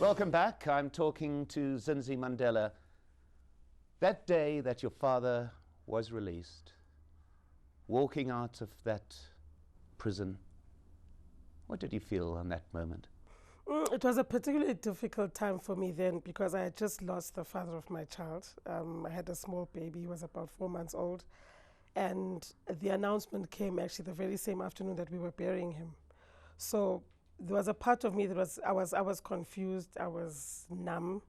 Welcome back. I'm talking to Zindzi Mandela. That day that your father was released, walking out of that prison, what did you feel on that moment? It was a particularly difficult time for me then because I had just lost the father of my child. I had a small baby, he was about 4 months old. And the announcement came actually the very same afternoon that we were burying him. So there was a part of me that I was confused, I was numb,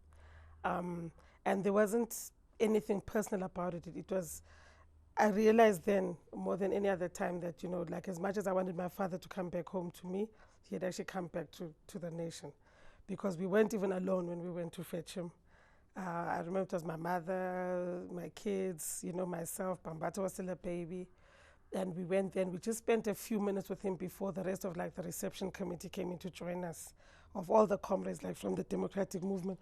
and there wasn't anything personal about it. I realized then more than any other time that, like as much as I wanted my father to come back home to me, he had actually come back to the nation, because we weren't even alone when we went to fetch him. I remember it was my mother, my kids, myself. Bambata was still a baby. And we went there and we just spent a few minutes with him before the rest of the reception committee came in to join us, of all the comrades from the democratic movement.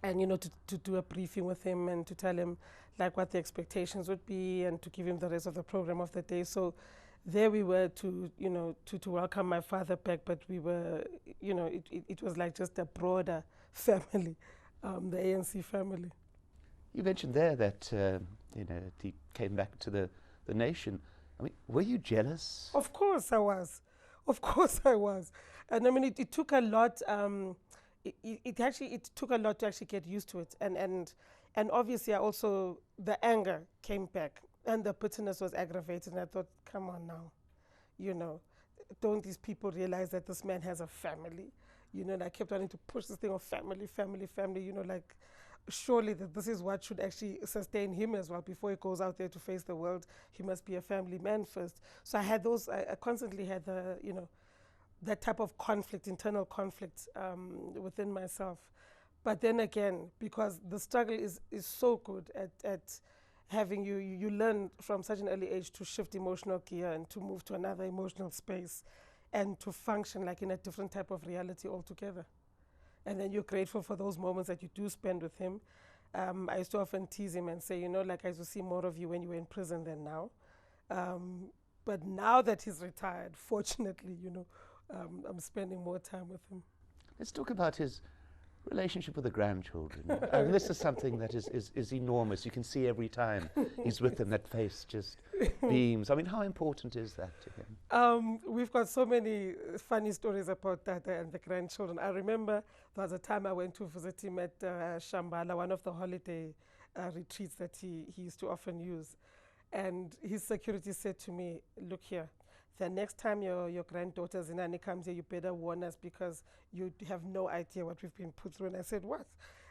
And, to do a briefing with him and to tell him what the expectations would be and to give him the rest of the program of the day. So there we were to welcome my father back, but we were, it was just a broader family, the ANC family. You mentioned there that, he came back to the nation. I mean, were you jealous? Of course I was. Of course I was. And I mean, it took a lot, it took a lot to actually get used to it. And obviously the anger came back and the bitterness was aggravated. And I thought, come on now, don't these people realize that this man has a family? And I kept wanting to push this thing of family, surely that this is what should actually sustain him as well. Before he goes out there to face the world, he must be a family man first. So I constantly had that type of conflict, internal conflict within myself. But then again, because the struggle is so good at having you learn from such an early age to shift emotional gear and to move to another emotional space and to function in a different type of reality altogether. And then you're grateful for those moments that you do spend with him. I used to often tease him and say, I used to see more of you when you were in prison than now. But now that he's retired, fortunately, I'm spending more time with him. Let's talk about his relationship with the grandchildren. I mean, this is something that is enormous. You can see every time he's with them, that face just beams. I mean, how important is that to him? We've got so many funny stories about Tata and the grandchildren. I remember there was a time I went to visit him at Shambhala, one of the holiday retreats that he used to often use. And his security said to me, look here, the next time your granddaughter Zinani comes here, you better warn us because you have no idea what we've been put through. And I said, what?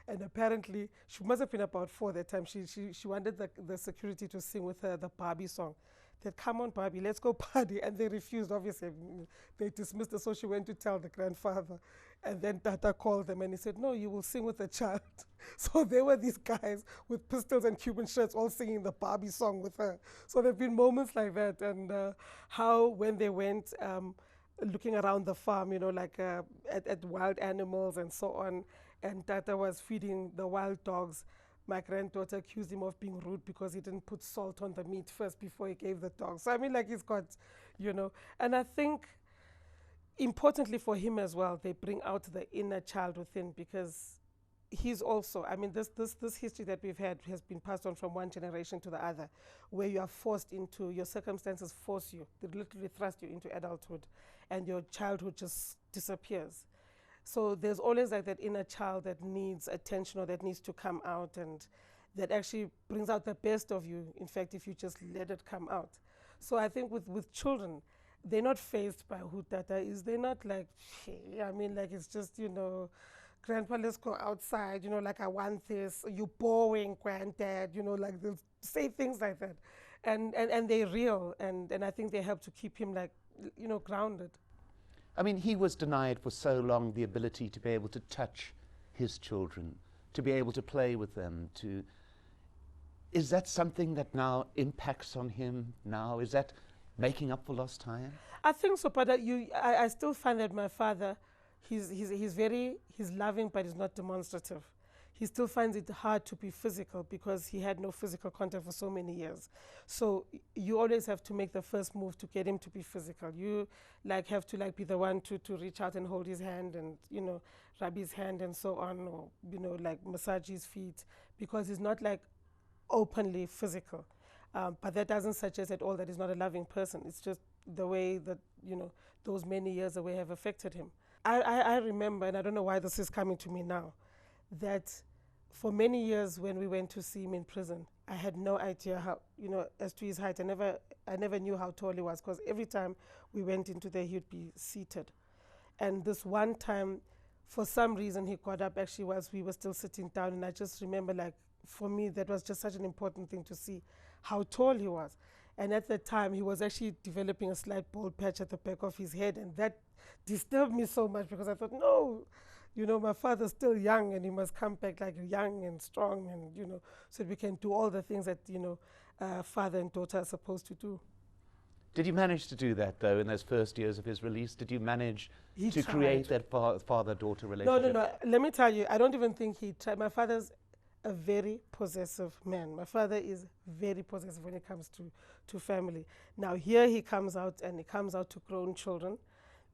And apparently, she must have been about 4 that time. She wanted the security to sing with her the Barbie song. They said, come on, Barbie, let's go party. And they refused, obviously. They dismissed her, so she went to tell the grandfather. And then Tata called them and he said, no, you will sing with the child. So there were these guys with pistols and Cuban shirts all singing the Barbie song with her. So there have been moments like that. And how when they went looking around the farm, at wild animals and so on, and Tata was feeding the wild dogs, my granddaughter accused him of being rude because he didn't put salt on the meat first before he gave the dogs. So I mean, he's got, and I think importantly for him as well, they bring out the inner child within, because he's also, I mean, this history that we've had has been passed on from one generation to the other, where you are forced into, your circumstances force you, they literally thrust you into adulthood, and your childhood just disappears. So there's always that inner child that needs attention or that needs to come out, and that actually brings out the best of you, in fact, if you just let it come out. So I think with children, they're not fazed by who Tata is. They're not hey, I mean, it's just, Grandpa, let's go outside, I want this, you boring, Granddad, they'll say things like that. And they're real, and I think they help to keep him, grounded. I mean, he was denied for so long the ability to be able to touch his children, to be able to play with them, Is that something that now impacts on him now? Is that making up for lost time? I think so, but I still find that my father, he's loving, but he's not demonstrative. he still finds it hard to be physical because he had no physical contact for so many years. So you always have to make the first move to get him to be physical. You like have to like be the one to reach out and hold his hand and, you know, rub his hand and so on, or, you know, like massage his feet, because he's not like openly physical. But that doesn't suggest at all that he's not a loving person. It's just the way that, you know, those many years away have affected him. I remember, and I don't know why this is coming to me now, that for many years when we went to see him in prison, I had no idea how, you know, as to his height. I never knew how tall he was, because every time we went into there, he'd be seated. And this one time, for some reason, he got up actually whilst we were still sitting down. And I just remember, like, for me, that was just such an important thing to see how tall he was. And at the time, he was actually developing a slight bald patch at the back of his head. And that disturbed me so much, because I thought, no, you know, my father's still young and he must come back like young and strong, and, you know, so that we can do all the things that, you know, father and daughter are supposed to do. Did you manage to do that, though, in those first years of his release? Did you manage to tried. create that father-daughter relationship? No. Let me tell you, I don't even think he tried. My father's a very possessive man. My father is very possessive when it comes to family. Now, here he comes out, and he comes out to grown children,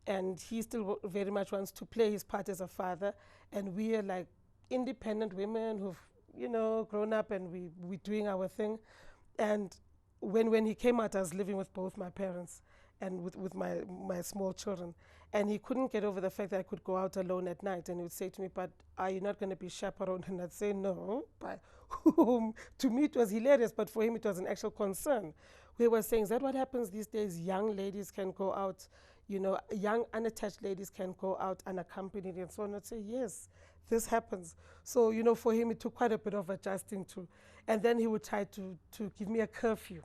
and he still very much wants to play his part as a father. And we are like independent women who've, you know, grown up, and we're doing our thing. And when he came out, I was living with both my parents and with my small children. And he couldn't get over the fact that I could go out alone at night. And he would say to me, but are you not going to be chaperoned? And I'd say, no. By whom? To me, it was hilarious, but for him, it was an actual concern. We were saying, is that what happens these days? Young ladies can go out, you know, young unattached ladies can go out unaccompanied and so on. I'd say, yes, this happens. So, you know, for him, it took quite a bit of adjusting to. And then he would try to give me a curfew.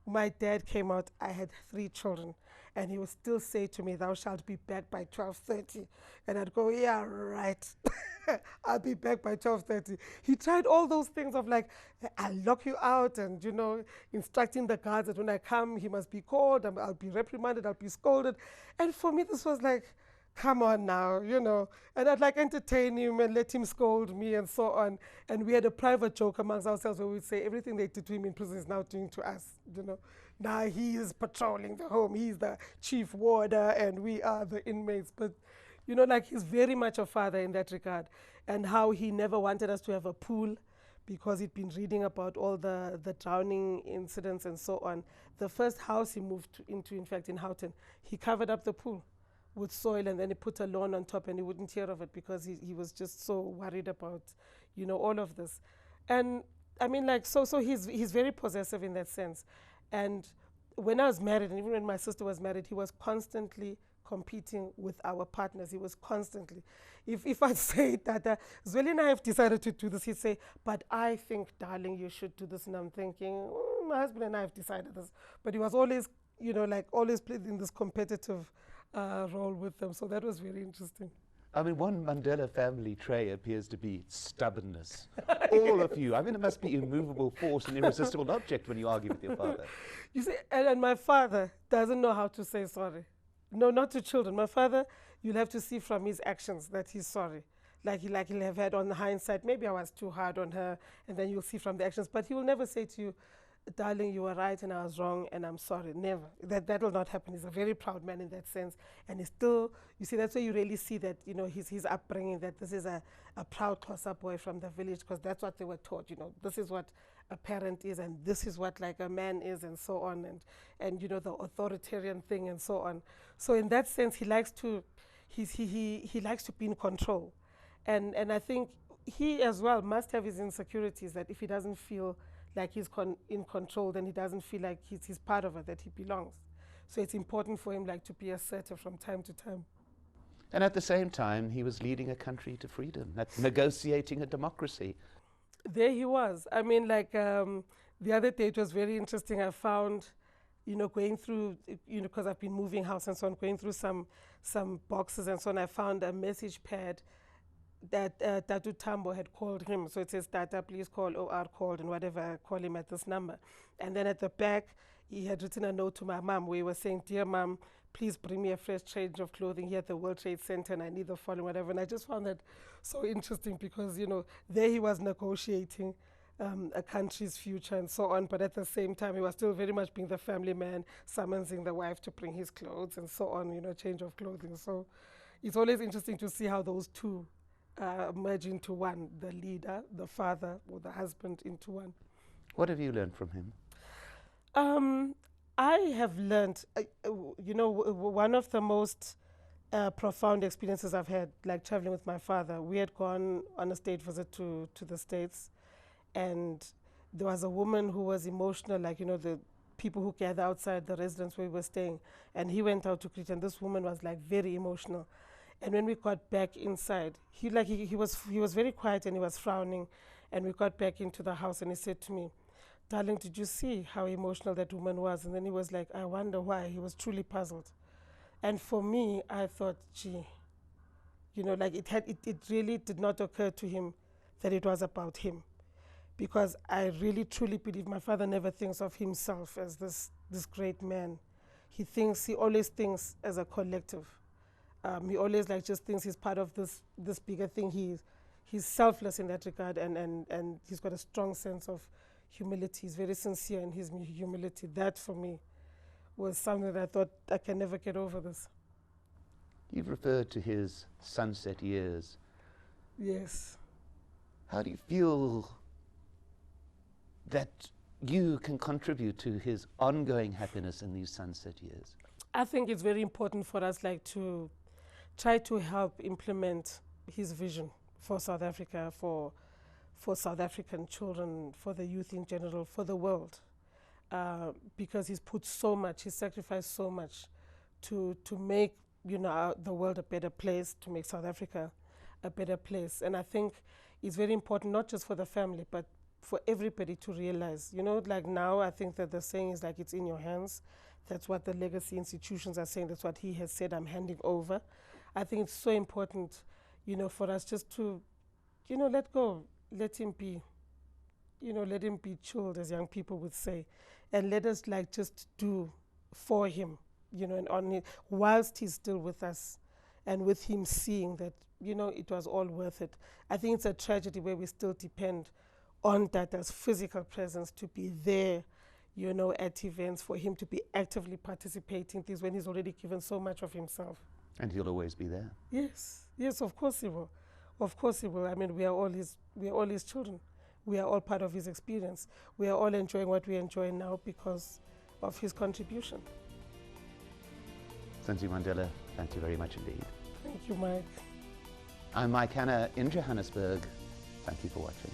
My dad came out, I had 3 children, and he would still say to me, thou shalt be back by 12:30. And I'd go, yeah, right. I'll be back by 12:30. He tried all those things of like, I'll lock you out, and, you know, instructing the guards that when I come, he must be called, I'll be reprimanded, I'll be scolded. And for me, this was like, come on now, you know. And I'd like entertain him and let him scold me and so on. And we had a private joke amongst ourselves where we'd say everything they did to him in prison is now doing to us, you know. Now he is patrolling the home, he's the chief warder, and we are the inmates. But, you know, like, he's very much a father in that regard. And how he never wanted us to have a pool, because he'd been reading about all the drowning incidents and so on. The first house he moved into, in fact, in Houghton, he covered up the pool with soil, and then he put a lawn on top, and he wouldn't hear of it because he was just so worried about, you know, all of this. And I mean, like, so he's very possessive in that sense. And when I was married, and even when my sister was married, he was constantly competing with our partners. He was constantly. If I say that Zweli and I have decided to do this, he'd say, but I think, darling, you should do this. And I'm thinking, my husband and I have decided this. But he was always, you know, like, always played in this competitive role with them. So that was very interesting. I mean, one Mandela family trait appears to be stubbornness. All of you. I mean, it must be immovable force and irresistible object when you argue with your father. You see, and my father doesn't know how to say sorry. No, not to children. My father, you'll have to see from his actions that he's sorry. Like he'll have had on the hindsight, maybe I was too hard on her, and then you'll see from the actions. But he will never say to you, darling, you were right and I was wrong and I'm sorry. Never. That will not happen. He's a very proud man in that sense. And he's still, you see, that's where you really see that, you know, his upbringing, that this is a proud Xhosa boy from the village, because that's what they were taught, you know. This is what a parent is, and this is what, like, a man is, and so on, and you know, the authoritarian thing and so on. So in that sense, he likes to be in control. And I think he as well must have his insecurities, that if he doesn't feel like he's in control, then he doesn't feel like he's part of it, that he belongs. So it's important for him, like, to be assertive from time to time. And at the same time, he was leading a country to freedom, negotiating a democracy. There he was. I mean, like, the other day it was very interesting. I found, you know, going through, you know, because I've been moving house and so on, going through some boxes and so on, I found a message pad that Tatu Tambo had called him. So it says, Tata, please call OR called, and whatever, call him at this number. And then at the back, he had written a note to my mom where he was saying, "Dear mom, please bring me a fresh change of clothing here at the World Trade Center and I need the following, whatever." And I just found that so interesting because, there he was negotiating a country's future and so on, but at the same time, he was still very much being the family man, summoning the wife to bring his clothes and so on, change of clothing. So it's always interesting to see how those two merge into one, the leader, the father, or the husband into one. What have you learned from him? I have learned, one of the most profound experiences I've had, like traveling with my father. We had gone on a state visit to the States, and there was a woman who was emotional, like, the people who gather outside the residence where we were staying, and he went out to greet, and this woman was like very emotional. And when we got back inside, he was very quiet and he was frowning, and we got back into the house and he said to me, "Darling, did you see how emotional that woman was?" And then he was like, "I wonder why." He was truly puzzled. And for me, I thought, gee, it really did not occur to him that it was about him. Because I really truly believe my father never thinks of himself as this great man. He always thinks as a collective. He always just thinks he's part of this bigger thing. He's selfless in that regard, and he's got a strong sense of humility. He's very sincere in his humility. That for me was something that I thought I can never get over this. You've referred to his sunset years. Yes. How do you feel that you can contribute to his ongoing happiness in these sunset years? I think it's very important for us to try to help implement his vision for South Africa, for South African children, for the youth in general, for the world, because he's put so much, he's sacrificed so much to make the world a better place, to make South Africa a better place. And I think it's very important, not just for the family, but for everybody to realize, now I think that the saying is it's in your hands. That's what the legacy institutions are saying. That's what he has said, I'm handing over. I think it's so important, for us just to, let go, let him be, let him be chilled, as young people would say, and let us just do for him, and on it, whilst he's still with us, and with him seeing that, it was all worth it. I think it's a tragedy where we still depend on Tata's physical presence to be there, at events, for him to be actively participating in things when he's already given so much of himself. And he'll always be there. Yes, of course he will. Of course he will. I mean, we are all his children. We are all part of his experience. We are all enjoying what we enjoy now because of his contribution. Zindzi Mandela, thank you very much indeed. Thank you, Mike. I'm Mike Hanna in Johannesburg. Thank you for watching.